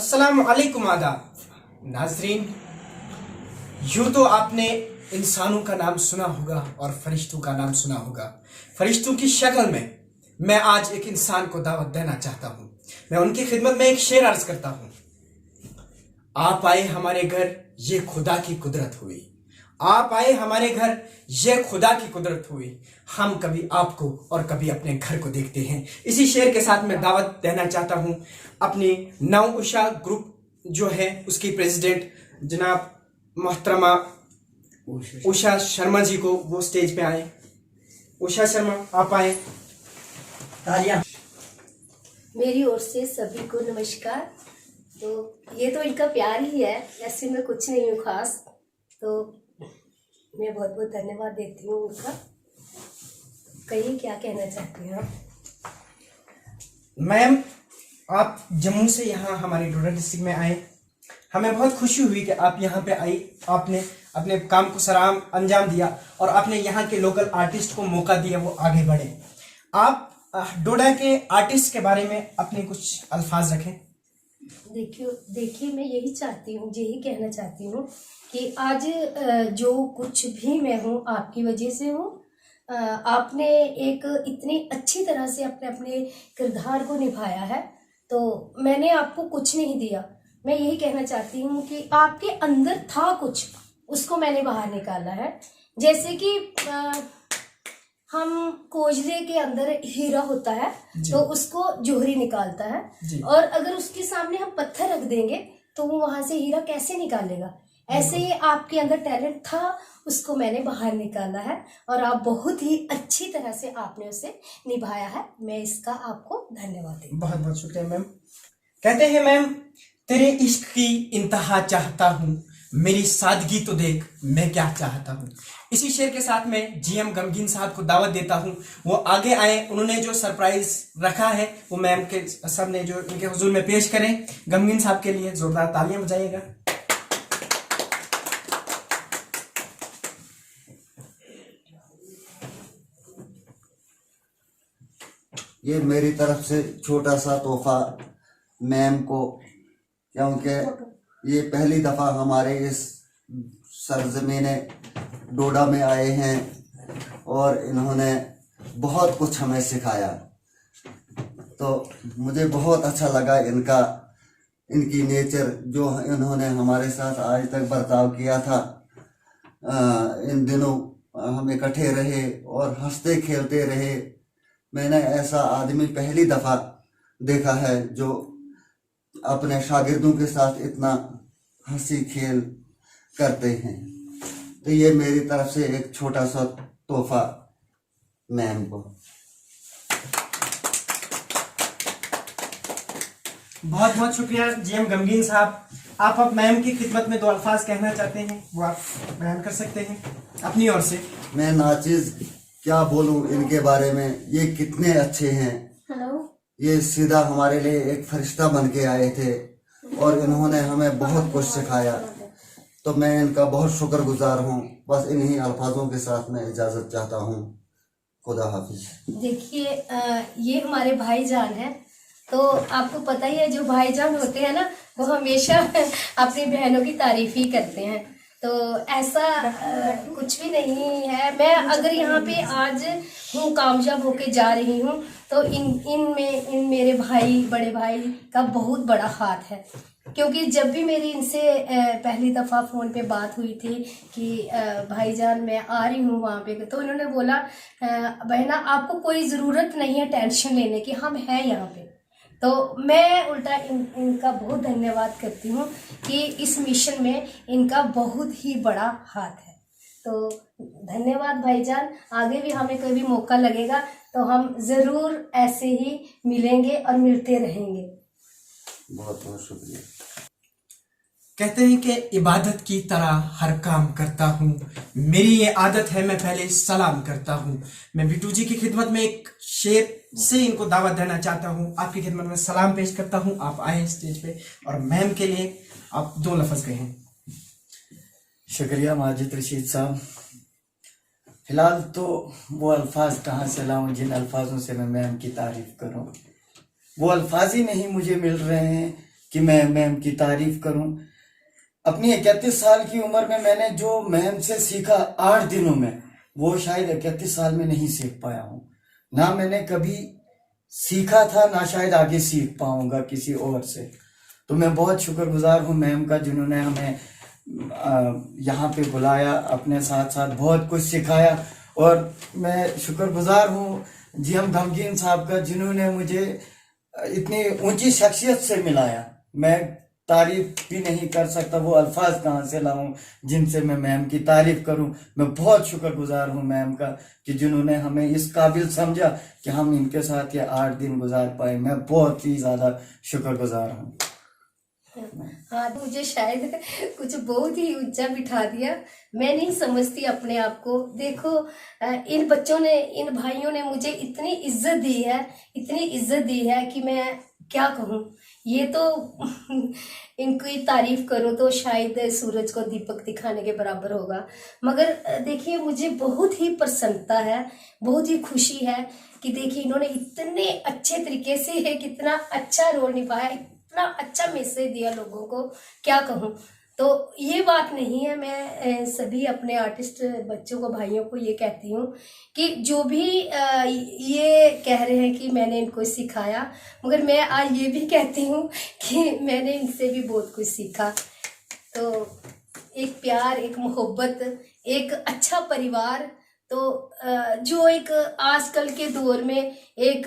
अस्सलाम वालेकुम आदाब नाजरीन। यूँ तो आपने इंसानों का नाम सुना होगा और फरिश्तों का नाम सुना होगा। फरिश्तों की शक्ल में मैं आज एक इंसान को दावत देना चाहता हूँ। मैं उनकी खिदमत में एक शेर अर्ज करता हूँ। आप आए हमारे घर, ये खुदा की कुदरत हुई। आप आए हमारे घर, ये खुदा की कुदरत हुई। हम कभी आपको और कभी अपने घर को देखते हैं। इसी शेर के साथ मैं दावत देना चाहता हूं अपनी नव उषा ग्रुप जो है उसकी प्रेसिडेंट जनाब मोहतरमा उषा शर्मा जी को। वो स्टेज पे आए। उषा शर्मा आप आए। तालियां। मेरी ओर से सभी को नमस्कार। तो ये तो इनका प्यार ही है, ऐसे मैं कुछ नहीं हूँ खास। तो मैं बहुत बहुत धन्यवाद देती हूँ उनका। कहिए क्या कहना चाहते हैं आप? मैम, आप जम्मू से यहाँ हमारे डोडा डिस्ट्रिक्ट में आए। हमें बहुत खुशी हुई कि आप यहाँ पे आई। आपने अपने काम को सराम अंजाम दिया और आपने यहाँ के लोकल आर्टिस्ट को मौका दिया वो आगे बढ़े। आप डोडा के आर्टिस्ट के बारे में अपने कुछ अल्फाज रखें। देखिए मैं यही चाहती हूँ, यही कहना चाहती हूँ कि आज जो कुछ भी मैं हूँ आपकी वजह से हूँ। आपने एक इतनी अच्छी तरह से अपने अपने किरदार को निभाया है, तो मैंने आपको कुछ नहीं दिया। मैं यही कहना चाहती हूँ कि आपके अंदर था कुछ, उसको मैंने बाहर निकाला है। जैसे कि हम कोयले के अंदर हीरा होता है तो उसको जोहरी निकालता है, और अगर उसके सामने हम पत्थर रख देंगे तो वो वहां से हीरा कैसे निकालेगा। ऐसे ही आपके अंदर टैलेंट था, उसको मैंने बाहर निकाला है और आप बहुत ही अच्छी तरह से आपने उसे निभाया है। मैं इसका आपको धन्यवाद देती हूँ। बहुत बहुत शुक्रिया मैम। कहते हैं मैम, तेरे इश्क की इंतहा चाहता हूँ, मेरी सादगी तो देख मैं क्या चाहता हूँ। इसी शेर के साथ में जीएम गमगीन साहब को दावत देता हूँ, वो आगे आए। उन्होंने जो सरप्राइज रखा है वो मैम के सामने जो इनके हुजूर में पेश करें। गमगीन साहब के लिए जोरदार तालियां बजाइएगा। ये मेरी तरफ से छोटा सा तोहफा मैम को, क्योंकि ये पहली दफ़ा हमारे इस सरजमीने डोडा में आए हैं और इन्होंने बहुत कुछ हमें सिखाया। तो मुझे बहुत अच्छा लगा इनकी नेचर, जो इन्होंने हमारे साथ आज तक बर्ताव किया था। इन दिनों हम इकट्ठे रहे और हंसते खेलते रहे। मैंने ऐसा आदमी पहली दफ़ा देखा है जो अपने शागिर्दों के साथ इतना हंसी खेल करते हैं। तो ये मेरी तरफ से एक छोटा सा तोहफा मैम को। बहुत बहुत शुक्रिया जीएम गमगीन साहब। आप अब मैम की खिदमत में दो अल्फाज कहना चाहते हैं, वो आप बयान कर सकते हैं अपनी ओर से। मैं नाचिज क्या बोलूं इनके बारे में, ये कितने अच्छे हैं। ये सीधा हमारे लिए एक फरिश्ता बन के आए थे और इन्होंने हमें बहुत कुछ सिखाया। तो मैं इनका बहुत शुक्रगुजार हूँ। बस इन्हीं अल्फाजों के साथ मैं इजाज़त चाहता हूँ। खुदा हाफिज। देखिए ये हमारे भाईजान हैं। तो आपको पता ही है जो भाईजान होते हैं ना, वो हमेशा अपनी बहनों की तारीफ ही करते हैं। तो ऐसा कुछ भी नहीं है। मैं अगर यहाँ पे आज हूँ, कामयाब होके जा रही हूँ, तो इन मेरे भाई, बड़े भाई का बहुत बड़ा हाथ है। क्योंकि जब भी मेरी इनसे पहली दफ़ा फ़ोन पे बात हुई थी कि भाईजान मैं आ रही हूँ वहाँ पे, तो इन्होंने बोला बहना आपको कोई ज़रूरत नहीं है टेंशन लेने की, हम हैं यहाँ पे। तो मैं उल्टा इनका बहुत धन्यवाद करती हूँ कि इस मिशन में इनका बहुत ही बड़ा हाथ है। तो धन्यवाद भाईजान। आगे भी हमें कभी मौका लगेगा तो हम ज़रूर ऐसे ही मिलेंगे और मिलते रहेंगे। बहुत बहुत शुक्रिया। कहते हैं कि इबादत की तरह हर काम करता हूँ, मेरी ये आदत है मैं पहले सलाम करता हूँ। मैं बिट्टू जी की खिदमत में एक शेर से इनको दावत देना चाहता हूँ। आपकी खिदमत में सलाम पेश करता हूँ। आप आए स्टेज पे और मैम के लिए आप दो लफ्ज कहें। शुक्रिया माजिद रशीद साहब। फिलहाल तो वो अल्फाज कहाँ से लाऊं जिन अल्फाजों से मैं मैम की तारीफ करूं। वो अल्फाज ही नहीं मुझे मिल रहे हैं कि मैं मैम की तारीफ करूं। अपनी 31 साल की उम्र में मैंने जो मैम से सीखा 8 दिनों में, वो शायद 31 साल में नहीं सीख पाया हूं। ना मैंने कभी सीखा था, ना शायद आगे सीख पाऊंगा किसी और से। तो मैं बहुत शुक्रगुजार हूँ मैम का, जिन्होंने हमें यहाँ पे बुलाया, अपने साथ साथ बहुत कुछ सिखाया। और मैं शुक्रगुजार हूँ जीएम गमगीन साहब का, जिन्होंने मुझे इतनी ऊंची शख्सियत से मिलाया। मैं तारीफ भी नहीं कर सकता, वो अल्फाज कहाँ से लाऊं जिनसे मैं मैम की तारीफ करूं। मैं बहुत शुक्रगुजार हूं मैम का कि जिन्होंने हमें इस काबिल समझा कि हम इनके साथ ये 8 दिन गुजार पाए। मैं बहुत ही ज्यादा शुक्रगुजार हूं। हाँ, तो मुझे शायद कुछ बहुत ही ऊंचा बिठा दिया। मैं नहीं समझती अपने आप को। देखो, इन बच्चों ने, इन भाइयों ने मुझे इतनी इज्जत दी है, इतनी इज्जत दी है कि मैं क्या कहूँ। ये तो इनकी तारीफ करूँ तो शायद सूरज को दीपक दिखाने के बराबर होगा। मगर देखिए, मुझे बहुत ही प्रसन्नता है, बहुत ही खुशी है कि देखिए इन्होंने इतने अच्छे तरीके से कितना अच्छा रोल निभाया, इतना अच्छा मैसेज दिया लोगों को, क्या कहूँ। तो ये बात नहीं है, मैं सभी अपने आर्टिस्ट बच्चों को, भाइयों को ये कहती हूँ कि जो भी ये कह रहे हैं कि मैंने इनको सिखाया, मगर मैं आज ये भी कहती हूँ कि मैंने इनसे भी बहुत कुछ सीखा। तो एक प्यार, एक मोहब्बत, एक अच्छा परिवार, तो जो एक आजकल के दौर में एक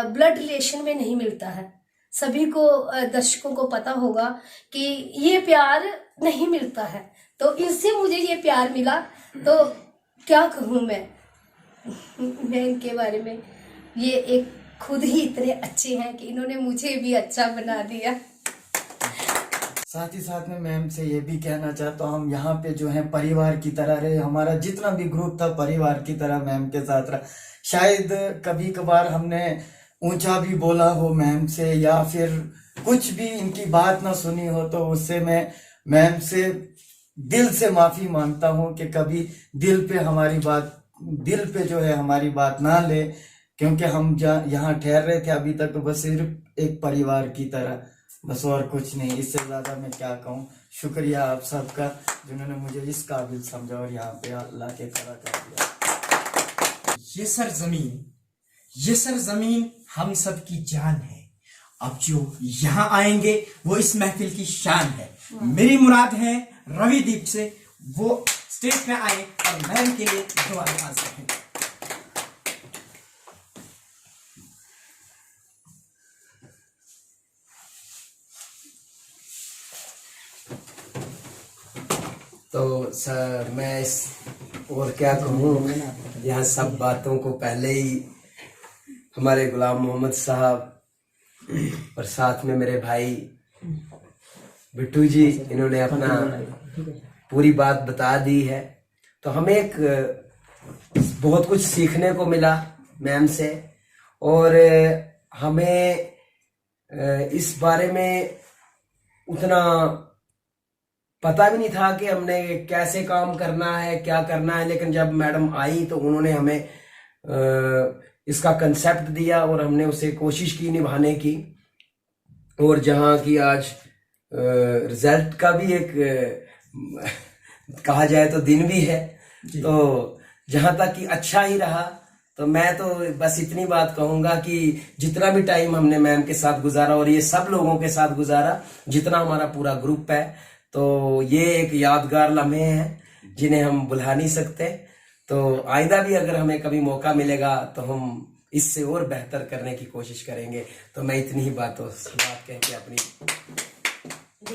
ब्लड रिलेशन में नहीं मिलता है। सभी को, दर्शकों को पता होगा कि ये प्यार नहीं मिलता है। तो इनसे मुझे ये प्यार मिला, तो क्या कहूँ मैं इनके बारे में। ये एक खुद ही इतने अच्छे हैं कि इन्होंने मुझे भी अच्छा बना दिया। साथ ही साथ में मैम से ये भी कहना चाहता हूँ, हम यहाँ पे जो है परिवार की तरह रहे। हमारा जितना भी ग्रुप था परिवार की तरह मैम के साथ रहा। शायद कभी कभार हमने ऊंचा भी बोला हो मैम से, या फिर कुछ भी इनकी बात ना सुनी हो, तो उससे मैं मैम से दिल से माफी मांगता हूँ कि कभी दिल पे जो है हमारी बात ना ले, क्योंकि हम यहाँ ठहर रहे थे अभी तक तो बस सिर्फ एक परिवार की तरह, बस और कुछ नहीं। इससे ज्यादा मैं क्या कहूँ। शुक्रिया आप सबका, जिन्होंने मुझे इस काबिल समझा और यहाँ पे ला के खड़ा कर दिया। ये सरजमीन हम सब की जान है। अब जो यहाँ आएंगे वो इस महफिल की शान है। मेरी मुराद है रविदीप से वो स्टेज पे आए और मैम के लिए दो अल्फाज कहें। तो सर, मैं इस और क्या कहूँ, यहाँ सब बातों को पहले ही हमारे गुलाम मोहम्मद साहब और साथ में मेरे भाई बिट्टू जी, इन्होंने अपना पूरी बात बता दी है। तो हमें एक बहुत कुछ सीखने को मिला मैम से, और हमें इस बारे में उतना पता भी नहीं था कि हमने कैसे काम करना है, क्या करना है। लेकिन जब मैडम आई तो उन्होंने हमें इसका कंसेप्ट दिया और हमने उसे कोशिश की निभाने की। और जहाँ की आज रिजल्ट का भी एक कहा जाए तो दिन भी है, तो जहाँ तक कि अच्छा ही रहा। तो मैं तो बस इतनी बात कहूँगा कि जितना भी टाइम हमने मैम के साथ गुजारा और ये सब लोगों के साथ गुजारा, जितना हमारा पूरा ग्रुप है, तो ये एक यादगार लम्हे हैं जिन्हें हम भुला नहीं सकते। तो आइंदा भी अगर हमें कभी मौका मिलेगा तो हम इससे और बेहतर करने की कोशिश करेंगे। तो मैं इतनी ही बात कह के अपनी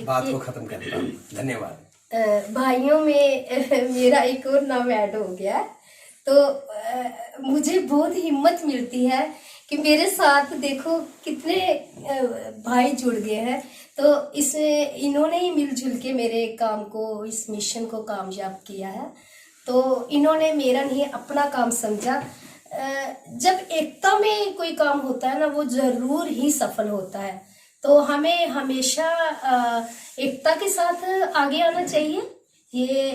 बात को खत्म करता हूँ। धन्यवाद। भाइयों में मेरा एक और नाम ऐड हो गया, तो मुझे बहुत हिम्मत मिलती है कि मेरे साथ देखो कितने भाई जुड़ गए हैं। तो इसमें इन्होंने ही मिलजुल के मेरे काम को, इस मिशन को कामयाब किया है। तो इन्होंने मेरा नहीं अपना काम समझा। जब एकता में कोई काम होता है ना, वो जरूर ही सफल होता है। तो हमें हमेशा एकता के साथ आगे आना चाहिए। ये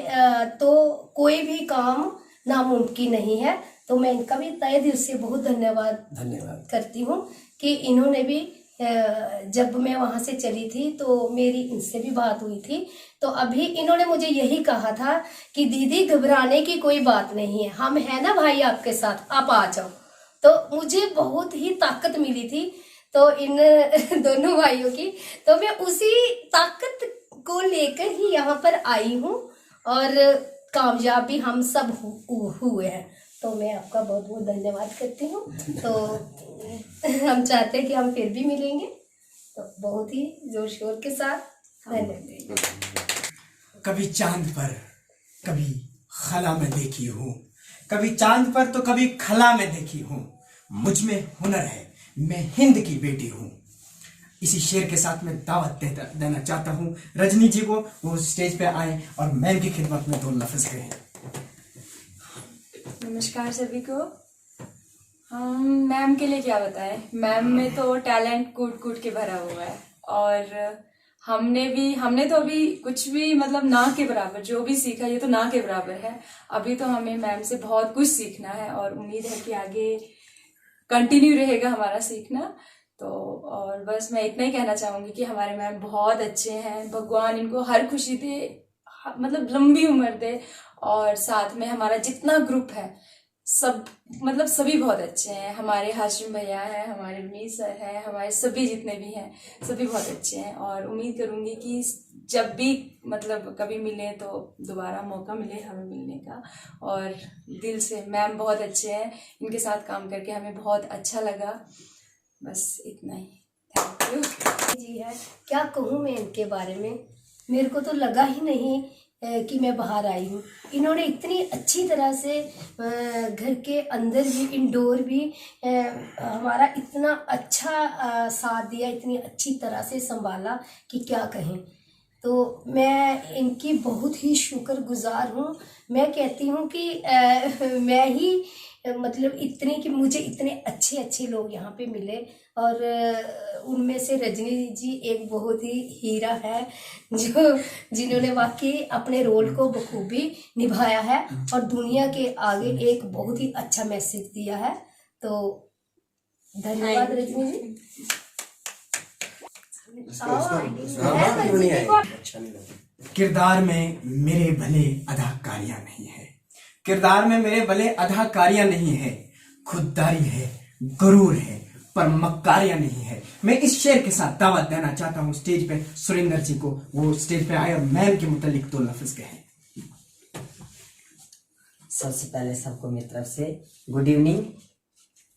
तो कोई भी काम नामुमकिन नहीं है। तो मैं इनका भी तहे दिल से बहुत धन्यवाद करती हूँ कि इन्होंने भी जब मैं वहाँ से चली थी तो मेरी इनसे भी बात हुई थी, तो अभी इन्होंने मुझे यही कहा था कि दीदी घबराने की कोई बात नहीं है, हम है ना भाई आपके साथ, आप आ जाओ। तो मुझे बहुत ही ताकत मिली थी तो इन दोनों भाइयों की, तो मैं उसी ताकत को लेकर ही यहाँ पर आई हूँ और कामयाब भी हम सब हुए हैं। तो मैं आपका बहुत बहुत धन्यवाद करती हूँ। तो हम चाहते हैं कि हम फिर भी मिलेंगे, तो बहुत ही जोर शोर के साथ धन्यवाद। कभी चांद पर कभी खला में देखी हूँ, कभी चांद पर तो कभी खला में देखी हूँ, मुझ में हुनर है, मैं हिंद की बेटी हूँ। इसी शेर के साथ मैं दावत देना चाहता हूँ रजनी जी को, वो स्टेज पे आए और मैम की खिदमत में 2 लफ्ज कहें। नमस्कार सभी को। हम मैम के लिए क्या बताएं, मैम में तो टैलेंट कूट कूट के भरा हुआ है और हमने तो अभी कुछ भी मतलब ना के बराबर जो भी सीखा ये तो ना के बराबर है। अभी तो हमें मैम से बहुत कुछ सीखना है और उम्मीद है कि आगे कंटिन्यू रहेगा हमारा सीखना। तो और बस मैं इतना ही कहना चाहूंगी कि हमारे मैम बहुत अच्छे हैं, भगवान इनको हर खुशी दे, मतलब लंबी उम्र दे। और साथ में हमारा जितना ग्रुप है सब मतलब सभी बहुत अच्छे हैं, हमारे हाशिम भैया हैं, हमारे रमीज सर हैं, हमारे सभी जितने भी हैं सभी बहुत अच्छे हैं। और उम्मीद करूंगी कि जब भी मतलब कभी मिले तो दोबारा मौका मिले हमें मिलने का। और दिल से मैम बहुत अच्छे हैं, इनके साथ काम करके हमें बहुत अच्छा लगा। बस इतना ही, थैंक यू जी है, क्या कहूँ मैं इनके बारे में, मेरे को तो लगा ही नहीं कि मैं बाहर आई हूँ। इन्होंने इतनी अच्छी तरह से घर के अंदर भी इंडोर भी हमारा इतना अच्छा साथ दिया, इतनी अच्छी तरह से संभाला कि क्या कहें। तो मैं इनकी बहुत ही शुक्रगुजार हूँ। मैं कहती हूँ कि मैं ही मतलब इतनी कि मुझे इतने अच्छे अच्छे लोग यहाँ पे मिले और उनमें से रजनी जी एक बहुत ही हीरा है जो जिन्होंने वाकई अपने रोल को बखूबी निभाया है और दुनिया के आगे एक बहुत ही अच्छा मैसेज दिया है। तो धन्यवाद रजनी जी। किरदार में मेरे भले अदाकारियां नहीं है, किरदार में मेरे भले अदाकारियां नहीं है, खुददारी है, गुरूर है, पर मक्कारियां नहीं है। मैं इस शेर के साथ दावत देना चाहता हूँ स्टेज पे सुरेंद्र जी को, वो स्टेज पे आए और मैम के मुतालिक 2 लफ्ज कहें। सबसे पहले सबको मेरी तरफ से गुड इवनिंग।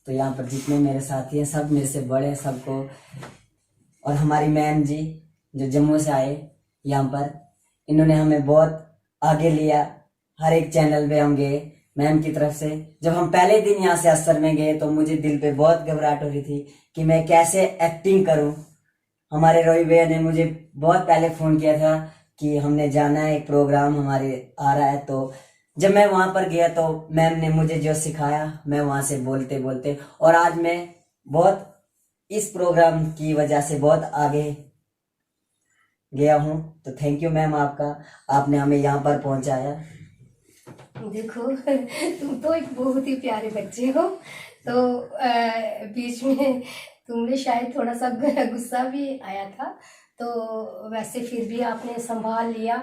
तो यहाँ पर जितने मेरे साथी हैं सब मेरे से बड़े हैं सबको, और हमारी मैम जी जो जम्मू से आए यहाँ पर, इन्होंने हमें बहुत आगे लिया। हर एक चैनल पे हम गए मैम की तरफ से। जब हम पहले दिन यहाँ से अस्तर में गए तो मुझे दिल पे बहुत घबराहट हो रही थी कि मैं कैसे एक्टिंग करूं। हमारे रोही भैया ने मुझे बहुत पहले फ़ोन किया था कि हमने जाना है, एक प्रोग्राम हमारे आ रहा है। तो जब मैं वहाँ पर गया तो मैम ने मुझे जो सिखाया मैं वहाँ से बोलते बोलते, और आज मैं बहुत इस प्रोग्राम की वजह से बहुत आगे गया हूँ। तो थैंक यू मैम आपका, आपने हमें यहाँ पर पहुँचाया। देखो तुम तो एक बहुत ही प्यारे बच्चे हो, तो बीच में तुमने शायद थोड़ा सा गुस्सा भी आया था, तो वैसे फिर भी आपने संभाल लिया।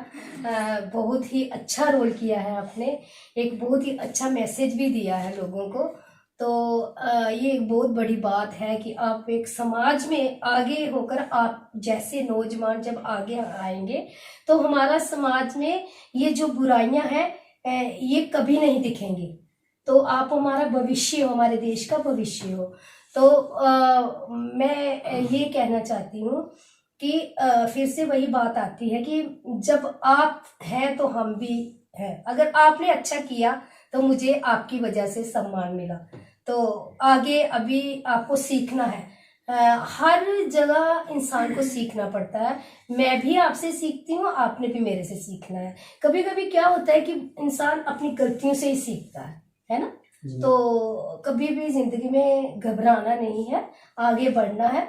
बहुत ही अच्छा रोल किया है आपने, एक बहुत ही अच्छा मैसेज भी दिया है लोगों को। तो ये एक बहुत बड़ी बात है कि आप एक समाज में आगे होकर, आप जैसे नौजवान जब आगे आएंगे तो हमारा समाज में ये जो बुराइयां हैं ये कभी नहीं दिखेंगी। तो आप हमारा भविष्य हो, हमारे देश का भविष्य हो। तो मैं ये कहना चाहती हूँ कि फिर से वही बात आती है कि जब आप हैं तो हम भी हैं। अगर आपने अच्छा किया तो मुझे आपकी वजह से सम्मान मिला। तो आगे अभी आपको सीखना है, हर जगह इंसान को सीखना पड़ता है। मैं भी आपसे सीखती हूँ, आपने भी मेरे से सीखना है। कभी कभी क्या होता है कि इंसान अपनी गलतियों से ही सीखता है ना। तो कभी भी जिंदगी में घबराना नहीं है, आगे बढ़ना है।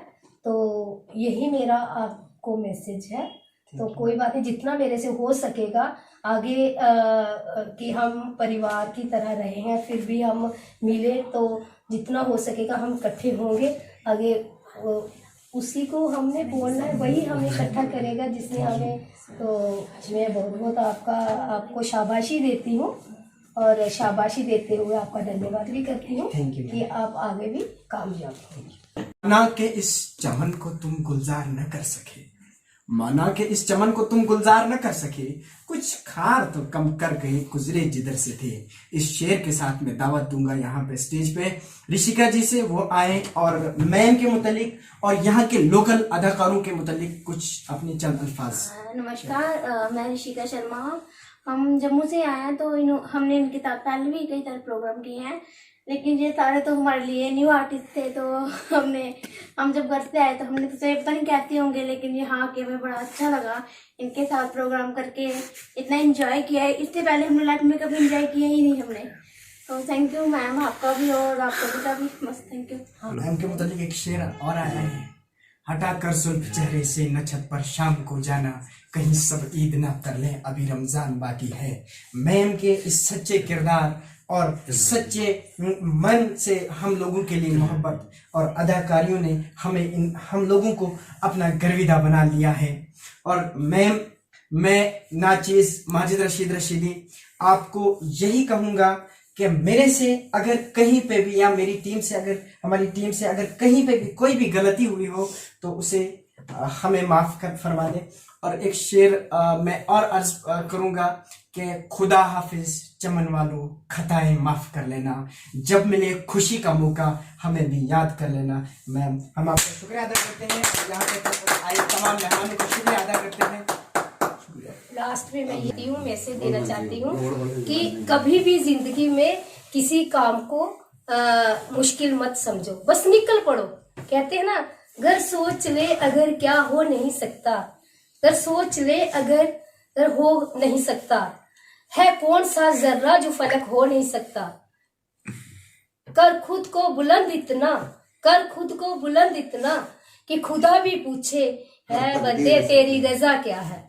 तो यही मेरा आपको मैसेज है। तो कोई बात नहीं, जितना मेरे से हो सकेगा आगे कि हम परिवार की तरह रहे हैं, फिर भी हम मिले, तो जितना हो सकेगा हम इकट्ठे होंगे, आगे उसी को हमने बोलना है, वही हमें इकट्ठा करेगा जिसने हमें। तो मैं बहुत बहुत आपको शाबाशी देती हूँ, और शाबाशी देते हुए आपका धन्यवाद भी करती हूँ कि आप आगे भी कामयाब हो। माना के इस चमन को तुम गुलजार न कर सके, माना के इस चमन को तुम गुलजार न कर सके, कुछ खार तो कम कर गए गुजरे जिधर से थे। इस शेर के साथ मैं दावत दूंगा यहाँ पे स्टेज पे ऋषिका जी से, वो आए और मैम के मुतालिक और यहाँ के लोकल अदाकारों के मुतालिक कुछ अपने चंद अल्फाज। नमस्कार, मैं ऋषिका शर्मा। हम जम्मू से आए हैं, तो हमने इनके साथ पहले भी कई सारे प्रोग्राम किए हैं, लेकिन ये सारे तो हमारे लिए न्यू आर्टिस्ट थे। तो हम जब घर से आए तो हमने तो सोचा पता नहीं कैसे होंगे, लेकिन यहाँ आके हमें बड़ा अच्छा लगा इनके साथ प्रोग्राम करके, इतना एंजॉय किया है। इससे पहले हमने लाइफ में कभी एंजॉय किया ही नहीं हमने। तो थैंक यू मैम, आपका भी और आप सभी का भी मस्त थैंक यू। मैम के मुतालिक एक शेर और आया है, हटा कर जुल्फ चेहरे से न छत पर शाम को जाना, कहीं सब ईद ना कर लें अभी रमजान बाकी है। मैम के इस सच्चे किरदार और सच्चे मन से हम लोगों के लिए मोहब्बत और अदाकारियों ने हम लोगों को अपना गर्विदा बना लिया है। और मैम, मैं नाचीज माजिद रशीद रशीदी आपको यही कहूँगा कि मेरे से अगर कहीं पे भी या मेरी टीम से अगर हमारी टीम से अगर कहीं पे भी कोई भी गलती हुई हो तो उसे हमें माफ कर फरमा दे। और एक शेर मैं और अर्ज करूंगा कि खुदा हाफिज चमन वालों, खताएं माफ कर लेना, जब मिले खुशी का मौका हमें भी याद कर लेना। मैम, हम आपका शुक्रिया अदा करते हैं और यहाँ पे आए तमाम मेहमानों का शुक्रिया अदा करते हैं। लास्ट में मैं ये मैसेज देना चाहती हूँ कि कभी भी जिंदगी में किसी काम को मुश्किल मत समझो, बस निकल पड़ो। कहते हैं ना, घर सोच ले अगर क्या हो नहीं सकता, घर सोच ले अगर हो नहीं सकता, है कौन सा जर्रा जो फलक हो नहीं सकता। कर खुद को बुलंद इतना, कर खुद को बुलंद इतना कि खुदा भी पूछे है बंदे तेरी रजा क्या है।